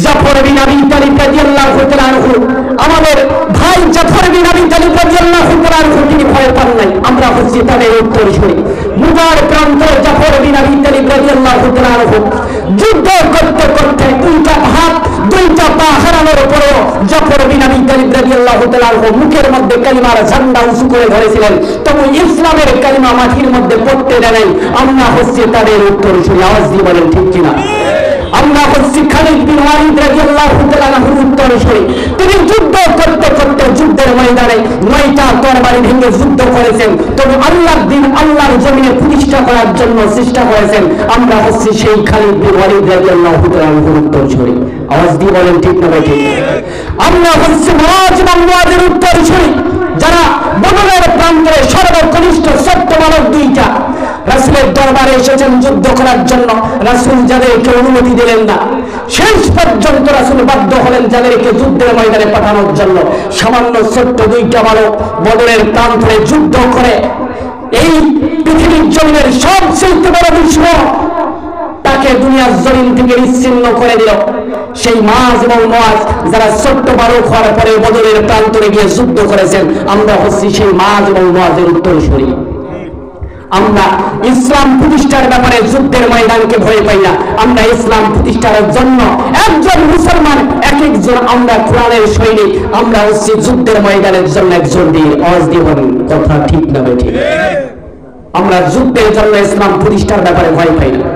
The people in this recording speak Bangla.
জাফর বিন আবি তালিব রাদিয়াল্লাহু তাআলা আনহু, আমাদের ভাই জাফর বিন আবি তালিব রাদিয়াল্লাহু তাআলা আনহু তিনি ভয় পান নাই। আমরা হচ্ছি তাদের উত্তরসূরি। মুজার প্রান্তর জাফর বিন আবি তালিব রাদিয়াল্লাহু তাআলা আনহু যুদ্ধ করতে করতে দুইটা হাত দুইটা পা হারানোর পরেও জাফর বিন আবি তালিব রাদিয়াল্লাহু তাআলা আনহু মুখের মধ্যে কালিমার ঝান্ডা উঁচু করে ধরেছিলেন, তবু ইসলামের কালিমা মাটির মধ্যে পড়তে দেয়। আমরা হচ্ছি তাদের উত্তরসূরি। আওয়াজ দিয়ে বলেন ঠিক কিনা? আমরা হচ্ছি খালিদ বিন ওয়ালিদ রাদিয়াল্লাহু তাআলা আনহুর উত্তরসূরি। তিনি যুদ্ধ করতে করতে যুদ্ধের ময়দানে 9টা তরবারি ভেঙে যুদ্ধ করেছেন, তবে আল্লাহর দ্বীন আল্লাহর জমিনে প্রতিষ্ঠা করার জন্য চেষ্টা করেছেন। আমরা হচ্ছি সেই খালিদ বিন ওয়ালিদ রাদিয়াল্লাহু তাআলা আনহুর উত্তরসূরি। আওয়াজ দিয়ে বলেন ঠিক না ভাই? ঠিক। আমরা হচ্ছি মুআজ এবং মুআজের উত্তরসূরি, যারা বদরের প্রান্তরে সর্বকনিষ্ঠ ছোট্ট বালক দুইটা রাসূলের দরবারে এসেছেন যুদ্ধ করার জন্য। রাসূল যাদেরকে অনুমতি দিলেন না, শেষ পর্যন্ত রাসূল বাধ্য হলেন যাদেরকে যুদ্ধের ময়দানে পাঠানোর জন্য। সামান্য ছোট্ট দুইটা বালক বদরের প্রান্তরে যুদ্ধ করে এই পৃথিবীর জমিনের সবচেয়ে বড় দুশমন তাকে দুনিয়ার জমিন থেকে বিচ্ছিন্ন করে দিল। সেই মাঝ এবং মুআজ যারা ছোট্ট বালক হওয়ার পরে বদরের প্রান্তরে গিয়ে যুদ্ধ করেছেন, আমরা হচ্ছি সেই মাঝ এবং মুআজের উত্তরসূরি। আমরা ইসলাম প্রতিষ্ঠার ব্যাপারে যুদ্ধের ময়দানকে ভয় পাই না। আমরা ইসলাম প্রতিষ্ঠার জন্য একজন মুসলমান এক একজন আমরা কোরআনের সৈনিক। আমরা হচ্ছি যুদ্ধের ময়দানের জন্য একজন দিয়ে আওয়াজ দিয়ে বলেন কথা ঠিক না বেঠিক? আমরা যুদ্ধের জন্য ইসলাম প্রতিষ্ঠার ব্যাপারে ভয় পাই না।